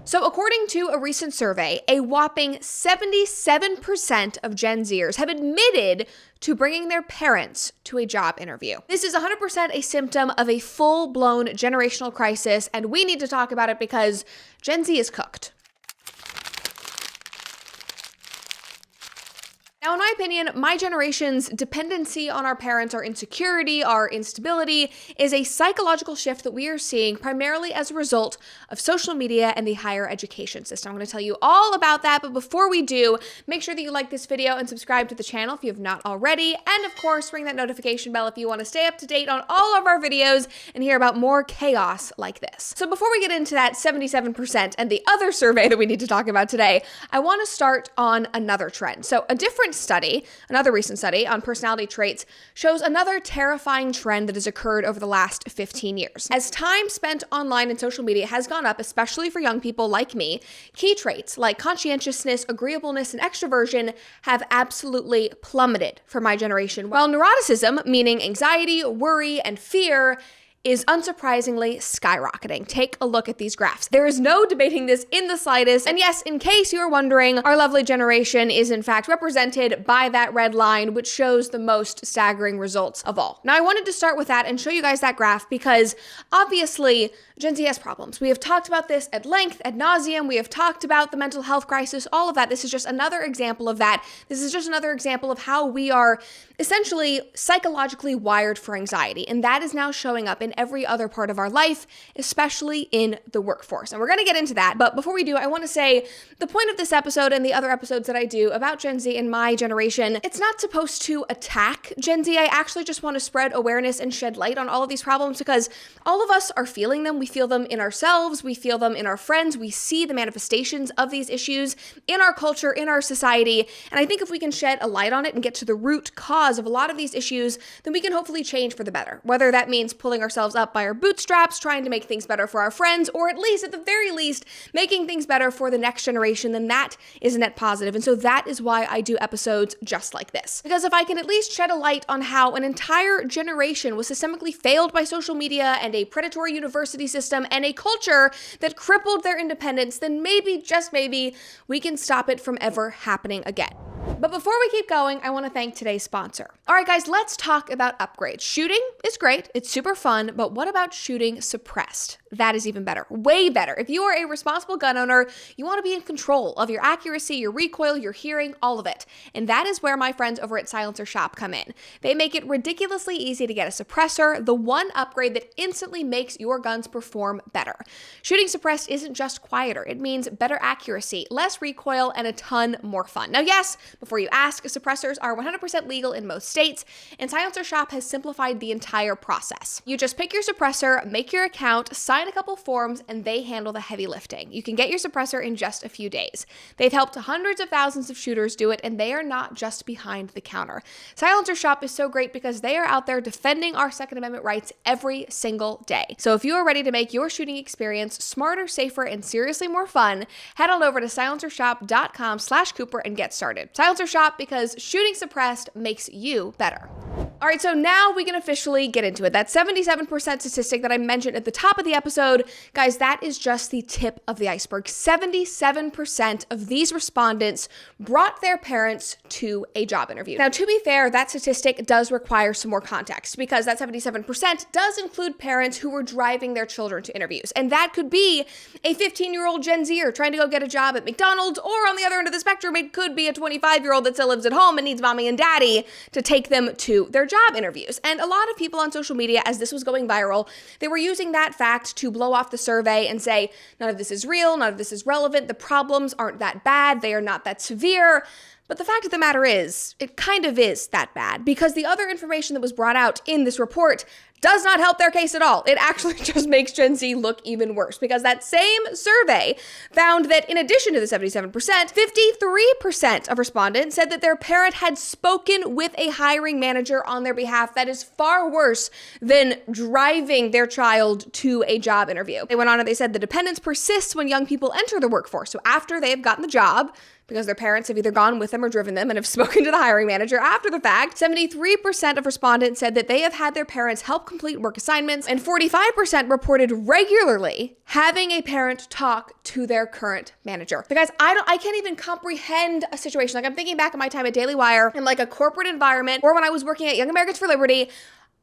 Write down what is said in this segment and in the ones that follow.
So according to a recent survey, a whopping 77% of Gen Zers have admitted to bringing their parents to a job interview. This is 100% a symptom of a full-blown generational crisis, and we need to talk about it because Gen Z is cooked. Now, in my opinion, my generation's dependency on our parents, our insecurity, our instability is a psychological shift that we are seeing primarily as a result of social media and the higher education system. I'm going to tell you all about that, but before we do, make sure that you like this video and subscribe to the channel if you have not already, and of course, ring that notification bell if you want to stay up to date on all of our videos and hear about more chaos like this. So before we get into that 77% and the other survey that we need to talk about today, I want to start on another trend. So a different study, another recent study on personality traits, shows another terrifying trend that has occurred over the last 15 years. As time spent online and social media has gone up, especially for young people like me, key traits like conscientiousness, agreeableness, and extroversion have absolutely plummeted for my generation, while neuroticism, meaning anxiety, worry, and fear, is unsurprisingly skyrocketing. Take a look at these graphs. There is no debating this in the slightest. And yes, in case you are wondering, our lovely generation is in fact represented by that red line, which shows the most staggering results of all. Now, I wanted to start with that and show you guys that graph because obviously Gen Z has problems. We have talked about this at length, ad nauseum. We have talked about the mental health crisis, all of that. This is just another example of that. This is just another example of how we are essentially psychologically wired for anxiety. And that is now showing up in every other part of our life, especially in the workforce. And we're going to get into that. But before we do, I want to say the point of this episode and the other episodes that I do about Gen Z and my generation, it's not supposed to attack Gen Z. I actually just want to spread awareness and shed light on all of these problems because all of us are feeling them. We feel them in ourselves. We feel them in our friends. We see the manifestations of these issues in our culture, in our society. And I think if we can shed a light on it and get to the root cause of a lot of these issues, then we can hopefully change for the better. Whether that means pulling ourselves up by our bootstraps, trying to make things better for our friends, or at least, at the very least, making things better for the next generation, then that is a net positive. And so that is why I do episodes just like this. Because if I can at least shed a light on how an entire generation was systemically failed by social media and a predatory university system and a culture that crippled their independence, then maybe, just maybe, we can stop it from ever happening again. But before we keep going, I want to thank today's sponsor. All right, guys, let's talk about upgrades. Shooting is great. It's super fun. But what about shooting suppressed? That is even better. Way better. If you are a responsible gun owner, you want to be in control of your accuracy, your recoil, your hearing, all of it. And that is where my friends over at Silencer Shop come in. They make it ridiculously easy to get a suppressor, the one upgrade that instantly makes your guns perform better. Shooting suppressed isn't just quieter. It means better accuracy, less recoil, and a ton more fun. Now, yes, before you ask, suppressors are 100% legal in most states, and Silencer Shop has simplified the entire process. You just pick your suppressor, make your account, sign a couple forms, and they handle the heavy lifting. You can get your suppressor in just a few days. They've helped hundreds of thousands of shooters do it, and they are not just behind the counter. Silencer Shop is so great because they are out there defending our Second Amendment rights every single day. So if you are ready to make your shooting experience smarter, safer, and seriously more fun, head on over to silencershop.com/Cooper and get started. Silencer Shop, because shooting suppressed makes you better. All right, so now we can officially get into it. That 77% statistic that I mentioned at the top of the episode, guys, that is just the tip of the iceberg. 77% of these respondents brought their parents to a job interview. Now, to be fair, that statistic does require some more context because that 77% does include parents who were driving their children to interviews. And that could be a 15-year-old Gen Zer trying to go get a job at McDonald's, or on the other end of the spectrum, it could be a 25-year-old that still lives at home and needs mommy and daddy to take them to their job interviews. And a lot of people on social media, as this was going viral, they were using that fact to blow off the survey and say, none of this is real, none of this is relevant, the problems aren't that bad, they are not that severe. But the fact of the matter is, it kind of is that bad, because the other information that was brought out in this report does not help their case at all. It actually just makes Gen Z look even worse, because that same survey found that in addition to the 77%, 53% of respondents said that their parent had spoken with a hiring manager on their behalf. That is far worse than driving their child to a job interview. They went on and they said the dependence persists when young people enter the workforce. So after they have gotten the job, because their parents have either gone with them or driven them and have spoken to the hiring manager after the fact, 73% of respondents said that they have had their parents help complete work assignments, and 45% reported regularly having a parent talk to their current manager. But guys, I can't even comprehend a situation. Like, I'm thinking back on my time at Daily Wire in like a corporate environment, or when I was working at Young Americans for Liberty.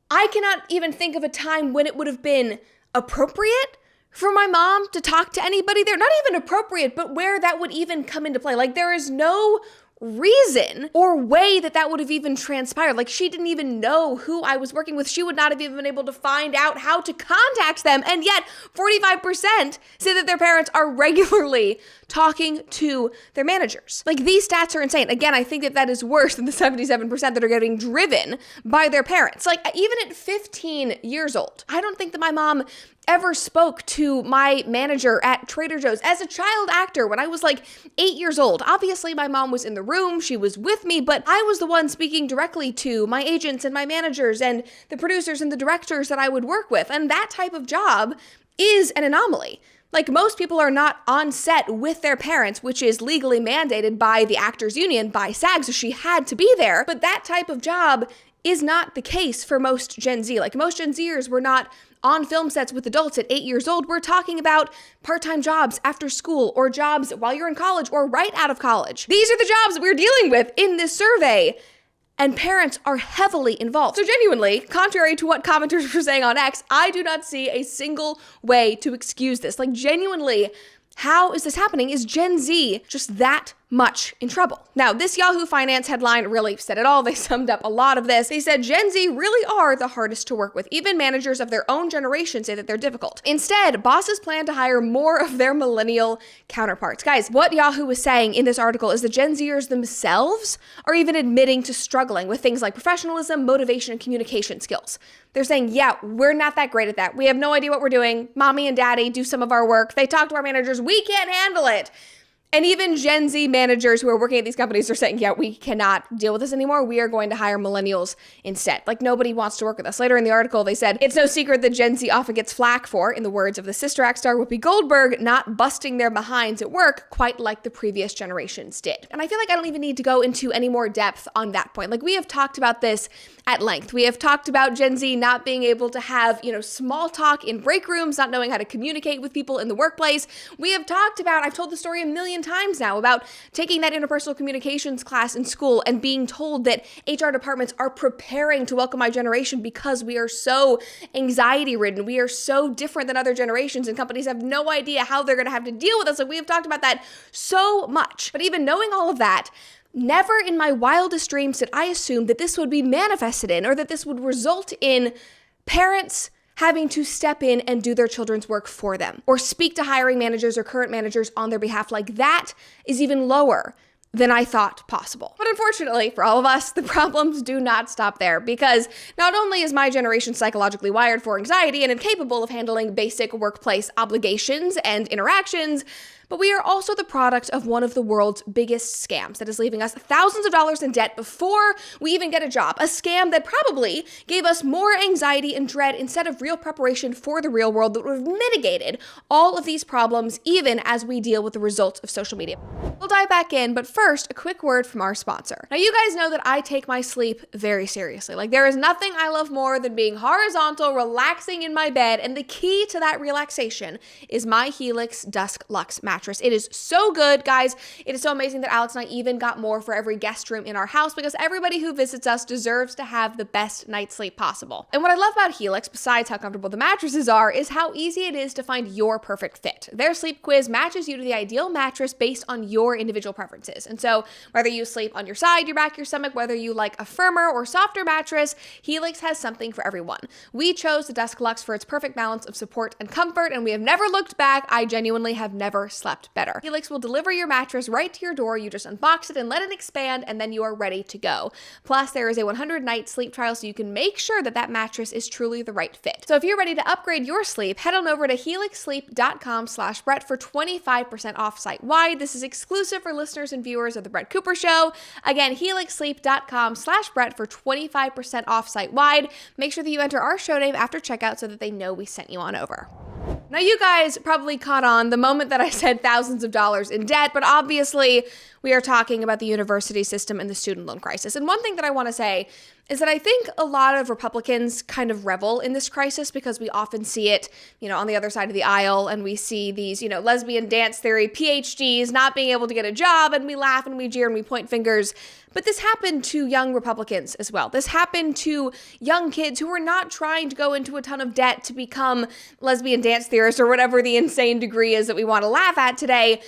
I cannot even think of a time when it would have been appropriate for my mom to talk to anybody there. Not even appropriate, but where that would even come into play. Like, there is no reason or way that would have even transpired. Like, she didn't even know who I was working with. She would not have even been able to find out how to contact them. And yet 45% say that their parents are regularly talking to their managers. Like, these stats are insane. Again, I think that is worse than the 77% that are getting driven by their parents. Like, even at 15 years old, I don't think that my mom ever spoke to my manager at Trader Joe's as a child actor when I was like 8 years old. Obviously, my mom was in the room, she was with me, but I was the one speaking directly to my agents and my managers and the producers and the directors that I would work with. And that type of job is an anomaly. Like, most people are not on set with their parents, which is legally mandated by the Actors Union, by SAG, so she had to be there. But that type of job is not the case for most Gen Z. Like, most Gen Zers were not on film sets with adults at 8 years old. We're talking about part-time jobs after school, or jobs while you're in college or right out of college. These are the jobs that we're dealing with in this survey, and parents are heavily involved. So genuinely, contrary to what commenters were saying on X, I do not see a single way to excuse this. Like, genuinely, how is this happening? Is Gen Z just that much in trouble? Now, this Yahoo Finance headline really said it all. They summed up a lot of this. They said Gen Z really are the hardest to work with. Even managers of their own generation say that they're difficult. Instead, bosses plan to hire more of their millennial counterparts. Guys, what Yahoo was saying in this article is the Gen Zers themselves are even admitting to struggling with things like professionalism, motivation, and communication skills. They're saying, yeah, we're not that great at that. We have no idea what we're doing. Mommy and daddy do some of our work. They talk to our managers. We can't handle it. And even Gen Z managers who are working at these companies are saying, yeah, we cannot deal with this anymore. We are going to hire millennials instead. Like, nobody wants to work with us. Later in the article, they said, it's no secret that Gen Z often gets flack for, in the words of the Sister Act star Whoopi Goldberg, not busting their behinds at work quite like the previous generations did. And I feel like I don't even need to go into any more depth on that point. Like, we have talked about this at length. We have talked about Gen Z not being able to have, small talk in break rooms, not knowing how to communicate with people in the workplace. We have talked about, I've told the story a million times now, about taking that interpersonal communications class in school and being told that HR departments are preparing to welcome my generation because we are so anxiety ridden. We are so different than other generations, and companies have no idea how they're going to have to deal with us. Like, we have talked about that so much. But even knowing all of that, never in my wildest dreams did I assume that this would be manifested in, or that this would result in parents having to step in and do their children's work for them, or speak to hiring managers or current managers on their behalf. Like, that is even lower than I thought possible. But unfortunately for all of us, the problems do not stop there, because not only is my generation psychologically wired for anxiety and incapable of handling basic workplace obligations and interactions, but we are also the product of one of the world's biggest scams that is leaving us thousands of dollars in debt before we even get a job. A scam that probably gave us more anxiety and dread instead of real preparation for the real world that would have mitigated all of these problems, even as we deal with the results of social media. We'll dive back in, but first, a quick word from our sponsor. Now, you guys know that I take my sleep very seriously. Like, there is nothing I love more than being horizontal, relaxing in my bed, and the key to that relaxation is my Helix Dusk Luxe mattress. It is so good, guys. It is so amazing that Alex and I even got more for every guest room in our house, because everybody who visits us deserves to have the best night's sleep possible. And what I love about Helix, besides how comfortable the mattresses are, is how easy it is to find your perfect fit. Their sleep quiz matches you to the ideal mattress based on your individual preferences. And so whether you sleep on your side, your back, your stomach, whether you like a firmer or softer mattress, Helix has something for everyone. We chose the Dusk Luxe for its perfect balance of support and comfort, and we have never looked back. I genuinely have never slept better. Helix will deliver your mattress right to your door. You just unbox it and let it expand, and then you are ready to go. Plus, there is a 100-night sleep trial, so you can make sure that that mattress is truly the right fit. So if you're ready to upgrade your sleep, head on over to helixsleep.com/Brett for 25% off site-wide. This is exclusive for listeners and viewers of The Brett Cooper Show. Again, helixsleep.com/Brett for 25% off site-wide. Make sure that you enter our show name after checkout so that they know we sent you on over. Now, you guys probably caught on the moment that I said thousands of dollars in debt, but obviously we are talking about the university system and the student loan crisis. And one thing that I want to say is that I think a lot of Republicans kind of revel in this crisis because we often see it, on the other side of the aisle, and we see these, lesbian dance theory PhDs not being able to get a job, and we laugh and we jeer and we point fingers. But this happened to young Republicans as well. This happened to young kids who were not trying to go into a ton of debt to become lesbian dance theorists or whatever the insane degree is that we want to laugh at today.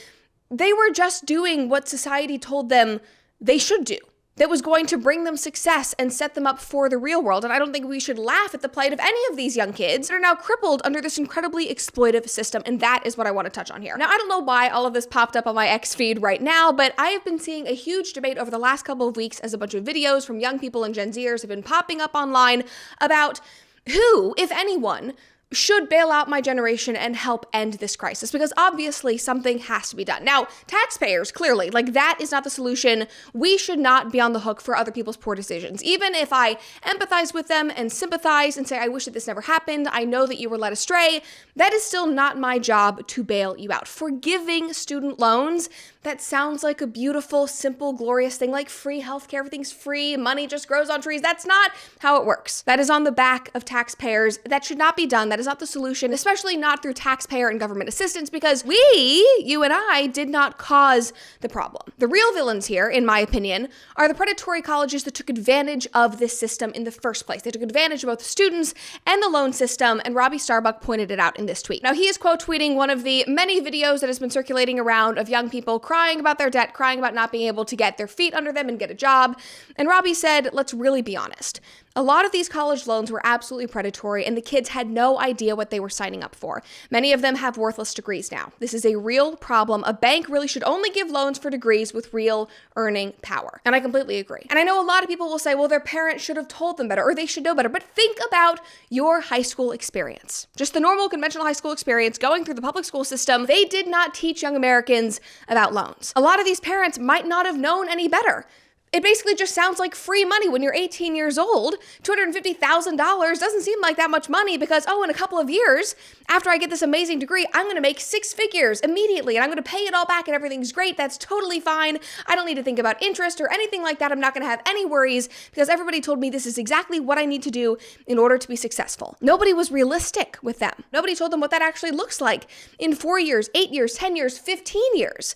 They were just doing what society told them they should do, that was going to bring them success and set them up for the real world. And I don't think we should laugh at the plight of any of these young kids that are now crippled under this incredibly exploitive system. And that is what I want to touch on here. Now, I don't know why all of this popped up on my X feed right now, but I have been seeing a huge debate over the last couple of weeks as a bunch of videos from young people and Gen Zers have been popping up online about who, if anyone, should bail out my generation and help end this crisis, because obviously something has to be done. Now, taxpayers, clearly, that is not the solution. We should not be on the hook for other people's poor decisions. Even if I empathize with them and sympathize and say, I wish that this never happened, I know that you were led astray, that is still not my job to bail you out. Forgiving student loans, that sounds like a beautiful, simple, glorious thing, like free healthcare, everything's free, money just grows on trees. That's not how it works. That is on the back of taxpayers. That should not be done. That is not the solution, especially not through taxpayer and government assistance, because you and I, did not cause the problem. The real villains here, in my opinion, are the predatory colleges that took advantage of this system in the first place. They took advantage of both the students and the loan system, and Robbie Starbuck pointed it out in this tweet. Now, he is quote tweeting one of the many videos that has been circulating around of young people crying about their debt, crying about not being able to get their feet under them and get a job. And Robbie said, let's really be honest. A lot of these college loans were absolutely predatory, and the kids had no idea what they were signing up for. Many of them have worthless degrees now. This is a real problem. A bank really should only give loans for degrees with real earning power. And I completely agree. And I know a lot of people will say, well, their parents should have told them better, or they should know better. But think about your high school experience. Just the normal conventional high school experience going through the public school system. They did not teach young Americans about loans. A lot of these parents might not have known any better. It basically just sounds like free money when you're 18 years old. $250,000 doesn't seem like that much money because, in a couple of years, after I get this amazing degree, I'm going to make six figures immediately and I'm going to pay it all back and everything's great. That's totally fine. I don't need to think about interest or anything like that. I'm not going to have any worries because everybody told me this is exactly what I need to do in order to be successful. Nobody was realistic with them. Nobody told them what that actually looks like in 4 years, 8 years, 10 years, 15 years.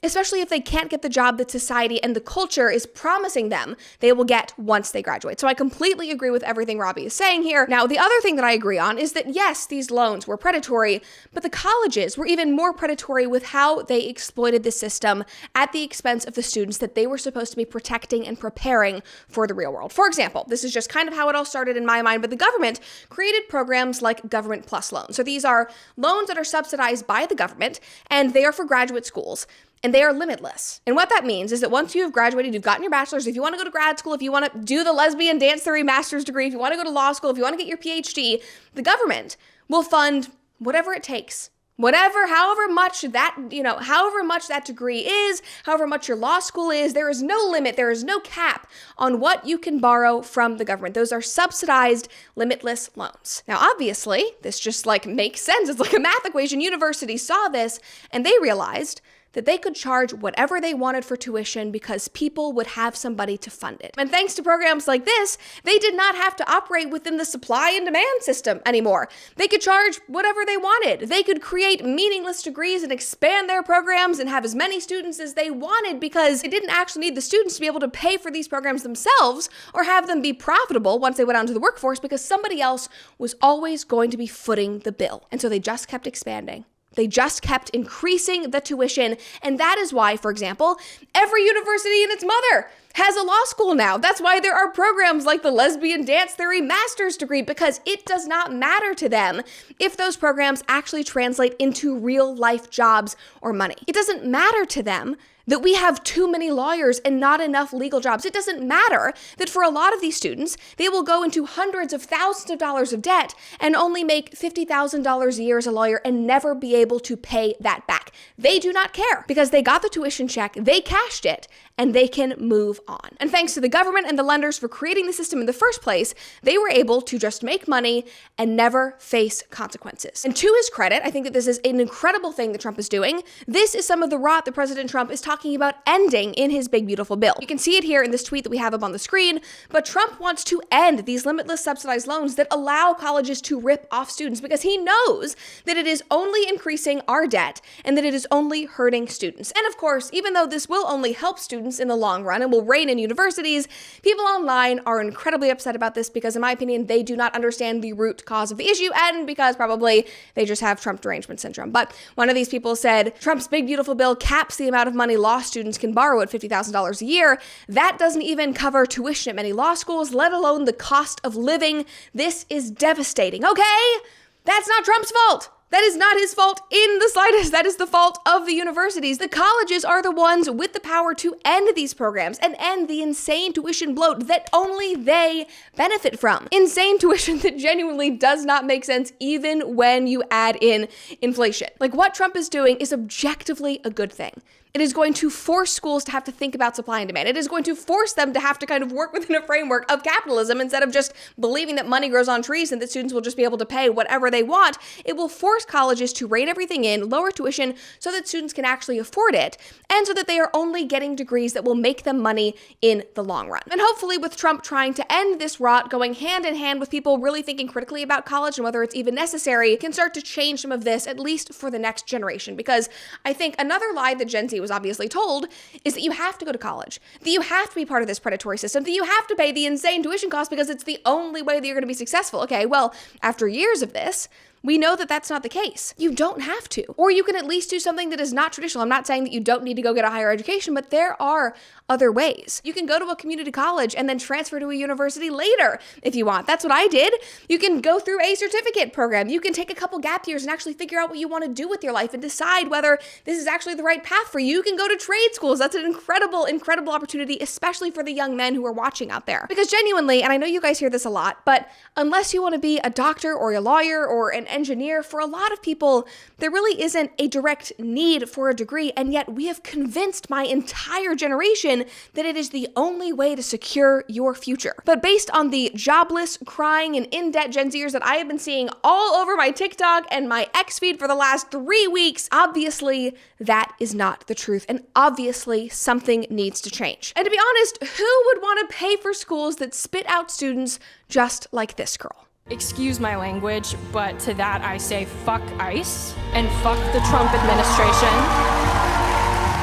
Especially if they can't get the job that society and the culture is promising them they will get once they graduate. So I completely agree with everything Robbie is saying here. Now, the other thing that I agree on is that yes, these loans were predatory, but the colleges were even more predatory with how they exploited the system at the expense of the students that they were supposed to be protecting and preparing for the real world. For example, this is just kind of how it all started in my mind, but the government created programs like Government Plus loans. So these are loans that are subsidized by the government, and they are for graduate schools. And they are limitless. And what that means is that once you have graduated, you've gotten your bachelor's, if you want to go to grad school, if you want to do the lesbian dance theory master's degree, if you want to go to law school, if you want to get your PhD, the government will fund whatever it takes. However much that degree is, however much your law school is, there is no limit, there is no cap on what you can borrow from the government. Those are subsidized, limitless loans. Now, obviously, this just makes sense. It's like a math equation. Universities saw this and they realized that they could charge whatever they wanted for tuition because people would have somebody to fund it. And thanks to programs like this, they did not have to operate within the supply and demand system anymore. They could charge whatever they wanted. They could create meaningless degrees and expand their programs and have as many students as they wanted because they didn't actually need the students to be able to pay for these programs themselves or have them be profitable once they went out into the workforce because somebody else was always going to be footing the bill. And so they just kept expanding. They just kept increasing the tuition. And that is why, for example, every university and its mother has a law school now. That's why there are programs like the lesbian dance theory master's degree, because it does not matter to them if those programs actually translate into real life jobs or money. It doesn't matter to them that we have too many lawyers and not enough legal jobs. It doesn't matter that for a lot of these students, they will go into hundreds of thousands of dollars of debt and only make $50,000 a year as a lawyer and never be able to pay that back. They do not care because they got the tuition check, they cashed it, and they can move on. And thanks to the government and the lenders for creating the system in the first place, they were able to just make money and never face consequences. And to his credit, I think that this is an incredible thing that Trump is doing. This is some of the rot that President Trump is talking about ending in his big, beautiful bill. You can see it here in this tweet that we have up on the screen, but Trump wants to end these limitless subsidized loans that allow colleges to rip off students because he knows that it is only increasing our debt and that it is only hurting students. And of course, even though this will only help students in the long run and will rein in universities, people online are incredibly upset about this because, in my opinion, they do not understand the root cause of the issue and because probably they just have Trump derangement syndrome. But one of these people said, Trump's big, beautiful bill caps the amount of money law students can borrow at $50,000 a year. That doesn't even cover tuition at many law schools, let alone the cost of living. This is devastating. Okay? That's not Trump's fault. That is not his fault in the slightest. That is the fault of the universities. The colleges are the ones with the power to end these programs and end the insane tuition bloat that only they benefit from. Insane tuition that genuinely does not make sense even when you add in inflation. Like, what Trump is doing is objectively a good thing. It is going to force schools to have to think about supply and demand. It is going to force them to have to kind of work within a framework of capitalism instead of just believing that money grows on trees and that students will just be able to pay whatever they want. It will force colleges to rein everything in, lower tuition so that students can actually afford it, and so that they are only getting degrees that will make them money in the long run. And hopefully with Trump trying to end this rot, going hand in hand with people really thinking critically about college and whether it's even necessary, can start to change some of this, at least for the next generation. Because I think another lie that Gen Z was obviously told is that you have to go to college, that you have to be part of this predatory system, that you have to pay the insane tuition costs because it's the only way that you're going to be successful. Okay, well, after years of this, we know that that's not the case. You don't have to. Or you can at least do something that is not traditional. I'm not saying that you don't need to go get a higher education, but there are other ways. You can go to a community college and then transfer to a university later if you want. That's what I did. You can go through a certificate program. You can take a couple gap years and actually figure out what you want to do with your life and decide whether this is actually the right path for you. You can go to trade schools. That's an incredible, incredible opportunity, especially for the young men who are watching out there. Because genuinely, and I know you guys hear this a lot, but unless you want to be a doctor or a lawyer or an engineer, for a lot of people, there really isn't a direct need for a degree, and yet we have convinced my entire generation that it is the only way to secure your future. But based on the jobless, crying, and in-debt Gen Zers that I have been seeing all over my TikTok and my X feed for the last 3 weeks, obviously that is not the truth, and obviously something needs to change. And to be honest, who would want to pay for schools that spit out students just like this girl? Excuse my language, but to that I say fuck ICE and fuck the Trump administration.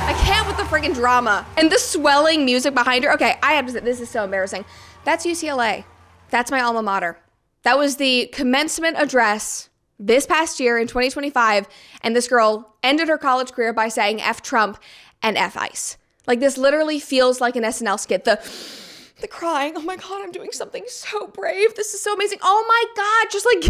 I can't with the friggin' drama and the swelling music behind her. Okay, I have to say, this is so embarrassing. That's UCLA. That's my alma mater. That was the commencement address this past year in 2025, and this girl ended her college career by saying F Trump and F ICE. Like, this literally feels like an SNL skit. The crying, oh my God, I'm doing something so brave. This is so amazing. Oh my God, just like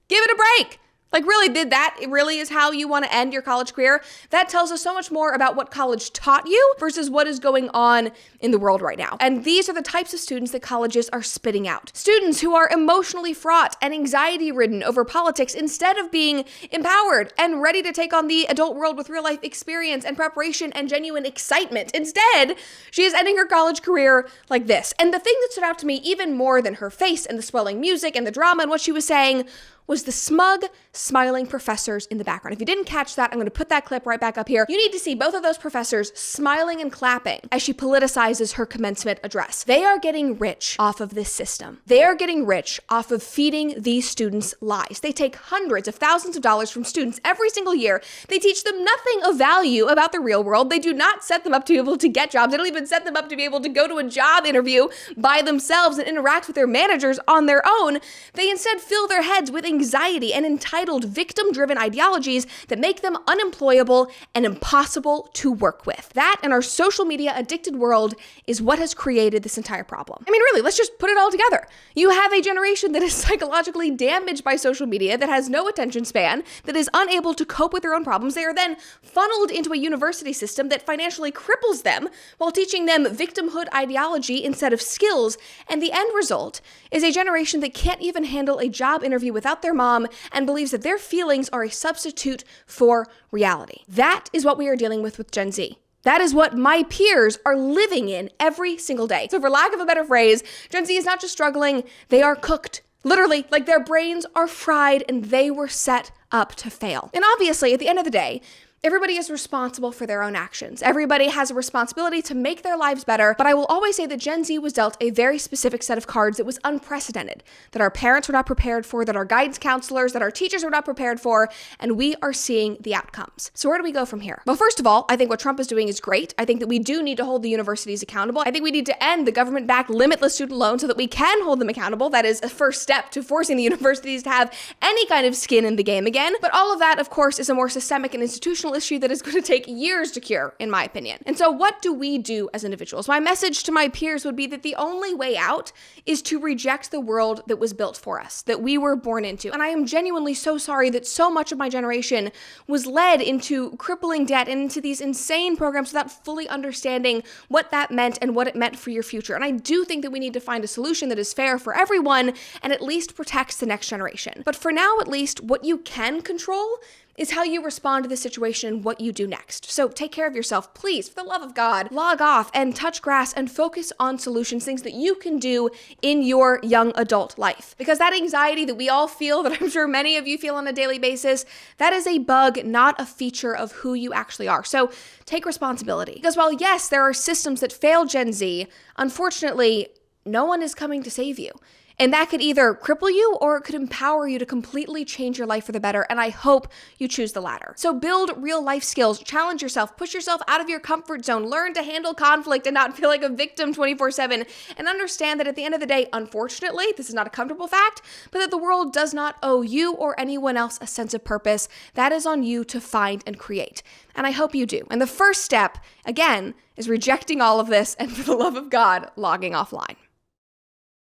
give it a break. Like, really, it really is how you want to end your college career? That tells us so much more about what college taught you versus what is going on in the world right now. And these are the types of students that colleges are spitting out. Students who are emotionally fraught and anxiety-ridden over politics instead of being empowered and ready to take on the adult world with real-life experience and preparation and genuine excitement. Instead, she is ending her college career like this. And the thing that stood out to me even more than her face and the swelling music and the drama and what she was saying was the smug, smiling professors in the background. If you didn't catch that, I'm going to put that clip right back up here. You need to see both of those professors smiling and clapping as she politicizes her commencement address. They are getting rich off of this system. They are getting rich off of feeding these students lies. They take hundreds of thousands of dollars from students every single year. They teach them nothing of value about the real world. They do not set them up to be able to get jobs. They don't even set them up to be able to go to a job interview by themselves and interact with their managers on their own. They instead fill their heads with anxiety and entitled victim-driven ideologies that make them unemployable and impossible to work with. That and our social media addicted world is what has created this entire problem. I mean, really, let's just put it all together. You have a generation that is psychologically damaged by social media, that has no attention span, that is unable to cope with their own problems. They are then funneled into a university system that financially cripples them while teaching them victimhood ideology instead of skills. And the end result is a generation that can't even handle a job interview without their mom and believes that their feelings are a substitute for reality. That is what we are dealing with Gen Z. That is what my peers are living in every single day. So for lack of a better phrase, Gen Z is not just struggling, they are cooked. Literally, like their brains are fried and they were set up to fail. And obviously, at the end of the day, everybody is responsible for their own actions. Everybody has a responsibility to make their lives better, but I will always say that Gen Z was dealt a very specific set of cards that was unprecedented, that our parents were not prepared for, that our guidance counselors, that our teachers were not prepared for, and we are seeing the outcomes. So where do we go from here? Well, first of all, I think what Trump is doing is great. I think that we do need to hold the universities accountable. I think we need to end the government-backed limitless student loan so that we can hold them accountable. That is a first step to forcing the universities to have any kind of skin in the game again. But all of that, of course, is a more systemic and institutional issue that is going to take years to cure, in my opinion. And so what do we do as individuals? My message to my peers would be that the only way out is to reject the world that was built for us, that we were born into. And I am genuinely so sorry that so much of my generation was led into crippling debt and into these insane programs without fully understanding what that meant and what it meant for your future. And I do think that we need to find a solution that is fair for everyone and at least protects the next generation. But for now, at least, what you can control is how you respond to the situation and what you do next. So take care of yourself, please, for the love of God. Log off and touch grass and focus on solutions, things that you can do in your young adult life. Because that anxiety that we all feel, that I'm sure many of you feel on a daily basis, that is a bug, not a feature of who you actually are. So take responsibility. Because while yes, there are systems that fail Gen Z, unfortunately, no one is coming to save you. And that could either cripple you or it could empower you to completely change your life for the better. And I hope you choose the latter. So build real life skills, challenge yourself, push yourself out of your comfort zone, learn to handle conflict and not feel like a victim 24/7. And understand that at the end of the day, unfortunately, this is not a comfortable fact, but that the world does not owe you or anyone else a sense of purpose. That is on you to find and create. And I hope you do. And the first step, again, is rejecting all of this and for the love of God, logging offline.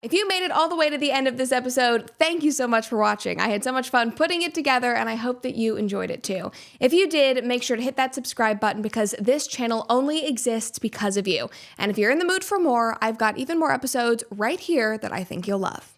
If you made it all the way to the end of this episode, thank you so much for watching. I had so much fun putting it together, and I hope that you enjoyed it too. If you did, make sure to hit that subscribe button because this channel only exists because of you. And if you're in the mood for more, I've got even more episodes right here that I think you'll love.